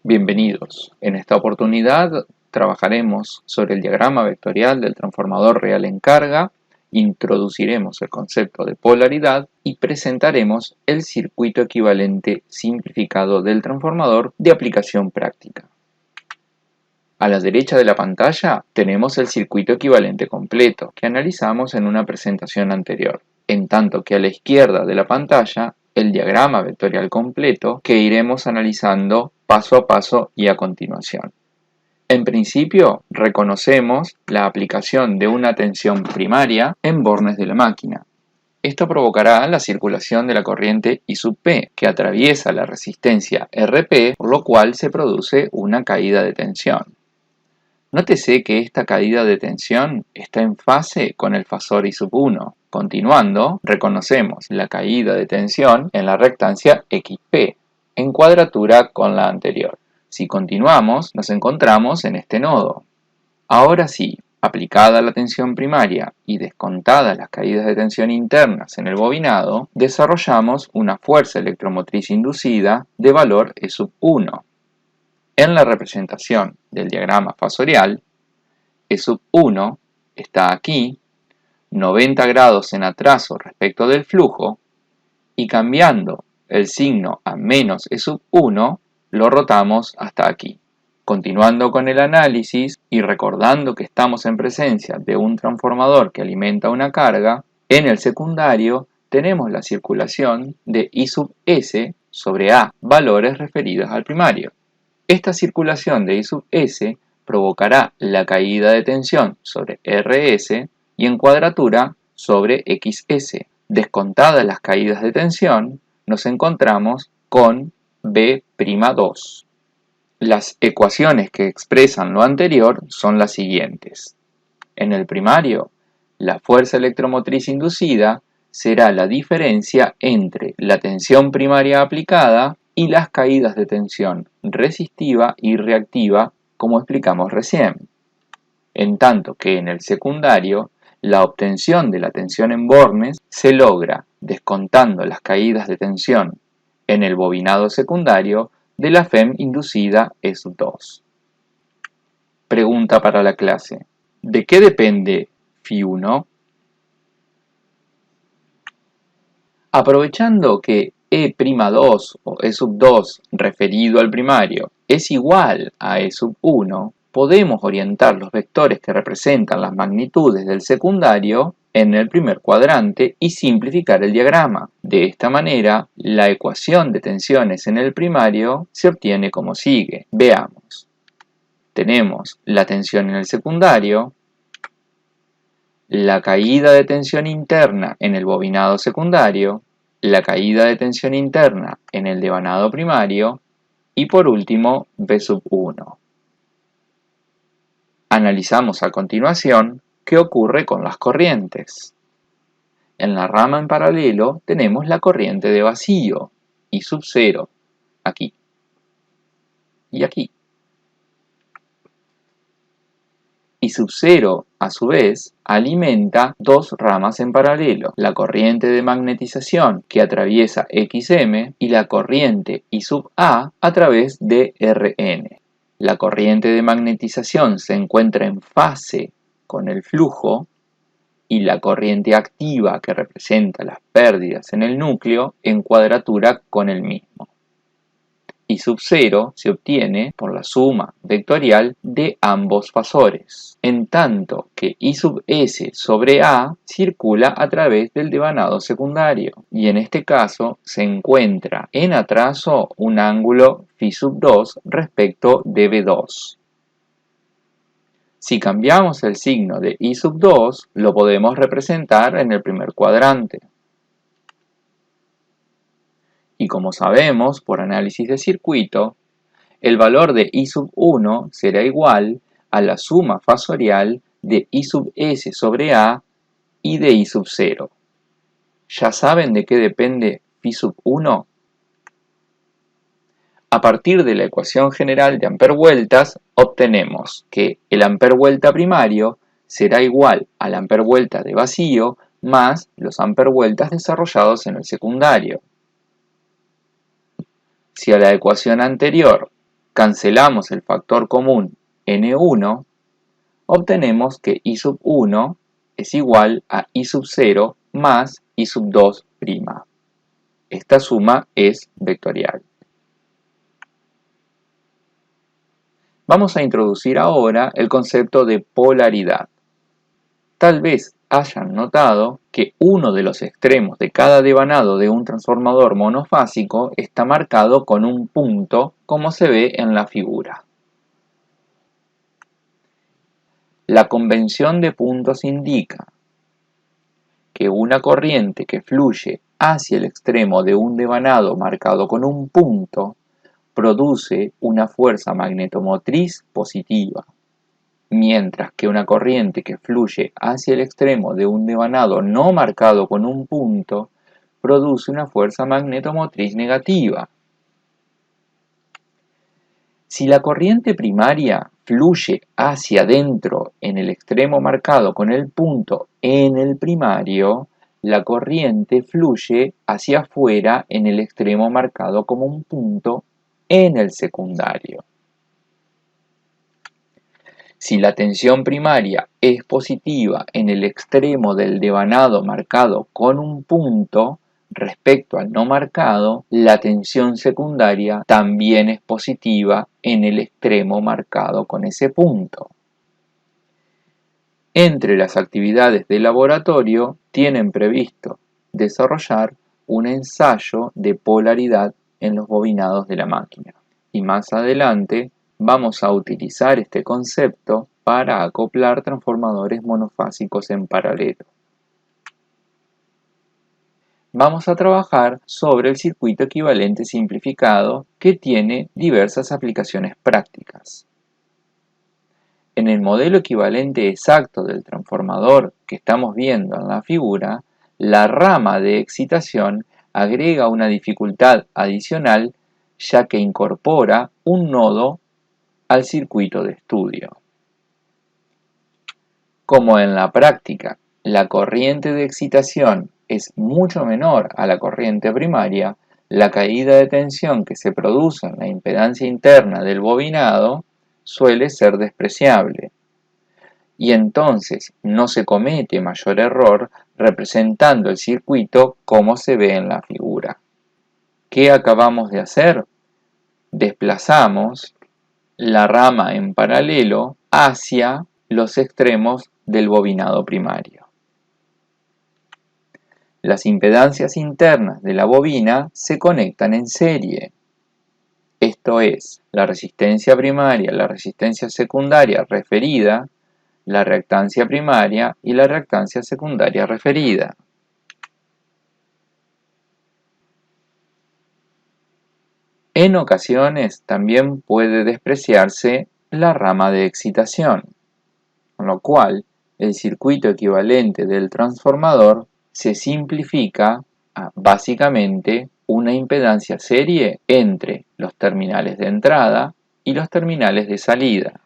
Bienvenidos. En esta oportunidad trabajaremos sobre el diagrama vectorial del transformador real en carga, introduciremos el concepto de polaridad y presentaremos el circuito equivalente simplificado del transformador de aplicación práctica. A la derecha de la pantalla tenemos el circuito equivalente completo que analizamos en una presentación anterior, en tanto que a la izquierda de la pantalla el diagrama vectorial completo que iremos analizando paso a paso y a continuación. En principio, reconocemos la aplicación de una tensión primaria en bornes de la máquina. Esto provocará la circulación de la corriente I sub P, que atraviesa la resistencia RP, por lo cual se produce una caída de tensión. Nótese que esta caída de tensión está en fase con el fasor I sub 1. Continuando, reconocemos la caída de tensión en la rectancia XP, en cuadratura con la anterior. Si continuamos, nos encontramos en este nodo. Ahora sí, aplicada la tensión primaria y descontadas las caídas de tensión internas en el bobinado, desarrollamos una fuerza electromotriz inducida de valor E sub 1. En la representación del diagrama fasorial, E sub 1 está aquí, 90 grados en atraso respecto del flujo, y cambiando el signo a menos E sub 1, lo rotamos hasta aquí. Continuando con el análisis y recordando que estamos en presencia de un transformador que alimenta una carga, en el secundario tenemos la circulación de I sub S sobre A, valores referidos al primario. Esta circulación de I sub S provocará la caída de tensión sobre RS y en cuadratura sobre XS. Descontadas las caídas de tensión, nos encontramos con B'2. Las ecuaciones que expresan lo anterior son las siguientes. En el primario, la fuerza electromotriz inducida será la diferencia entre la tensión primaria aplicada y las caídas de tensión resistiva y reactiva, como explicamos recién. En tanto que en el secundario, la obtención de la tensión en bornes se logra descontando las caídas de tensión en el bobinado secundario de la FEM inducida E sub 2. Pregunta para la clase. ¿De qué depende Φ1? Aprovechando que E'2 o E sub 2 referido al primario es igual a E sub 1, podemos orientar los vectores que representan las magnitudes del secundario en el primer cuadrante y simplificar el diagrama. De esta manera, la ecuación de tensiones en el primario se obtiene como sigue. Veamos. Tenemos la tensión en el secundario, la caída de tensión interna en el bobinado secundario, la caída de tensión interna en el devanado primario y por último V sub 1. Analizamos a continuación qué ocurre con las corrientes. En la rama en paralelo tenemos la corriente de vacío, I sub 0, aquí y aquí. I sub 0, a su vez, alimenta dos ramas en paralelo, la corriente de magnetización que atraviesa XM y la corriente I sub A a través de RN. La corriente de magnetización se encuentra en fase con el flujo y la corriente activa que representa las pérdidas en el núcleo en cuadratura con el mismo. I sub 0 se obtiene por la suma vectorial de ambos fasores, en tanto que I sub S sobre A circula a través del devanado secundario, y en este caso se encuentra en atraso un ángulo Φ sub 2 respecto de B2. Si cambiamos el signo de I sub 2, lo podemos representar en el primer cuadrante. Y como sabemos por análisis de circuito, el valor de I sub 1 será igual a la suma fasorial de I sub S sobre A y de I sub 0. ¿Ya saben de qué depende Φ sub 1? A partir de la ecuación general de ampervueltas, obtenemos que el ampervuelta primario será igual al ampervuelta de vacío más los ampervueltas desarrollados en el secundario. Si a la ecuación anterior cancelamos el factor común N1, obtenemos que I sub 1 es igual a I sub 0 más I sub 2'. Esta suma es vectorial. Vamos a introducir ahora el concepto de polaridad. Tal vez hayan notado que uno de los extremos de cada devanado de un transformador monofásico está marcado con un punto, como se ve en la figura. La convención de puntos indica que una corriente que fluye hacia el extremo de un devanado marcado con un punto produce una fuerza magnetomotriz positiva, mientras que una corriente que fluye hacia el extremo de un devanado no marcado con un punto produce una fuerza magnetomotriz negativa. Si la corriente primaria fluye hacia adentro en el extremo marcado con el punto en el primario, la corriente fluye hacia afuera en el extremo marcado como un punto en el secundario. Si la tensión primaria es positiva en el extremo del devanado marcado con un punto respecto al no marcado, la tensión secundaria también es positiva en el extremo marcado con ese punto. Entre las actividades de laboratorio tienen previsto desarrollar un ensayo de polaridad en los bobinados de la máquina. Y más adelante vamos a utilizar este concepto para acoplar transformadores monofásicos en paralelo. Vamos a trabajar sobre el circuito equivalente simplificado que tiene diversas aplicaciones prácticas. En el modelo equivalente exacto del transformador que estamos viendo en la figura, la rama de excitación agrega una dificultad adicional ya que incorpora un nodo al circuito de estudio. Como en la práctica la corriente de excitación es mucho menor a la corriente primaria, la caída de tensión que se produce en la impedancia interna del bobinado suele ser despreciable. Y entonces no se comete mayor error representando el circuito como se ve en la figura. ¿Qué acabamos de hacer? Desplazamos la rama en paralelo hacia los extremos del bobinado primario. Las impedancias internas de la bobina se conectan en serie. Esto es, la resistencia primaria, la resistencia secundaria referida, la reactancia primaria y la reactancia secundaria referida. En ocasiones también puede despreciarse la rama de excitación, con lo cual el circuito equivalente del transformador se simplifica a básicamente una impedancia serie entre los terminales de entrada y los terminales de salida.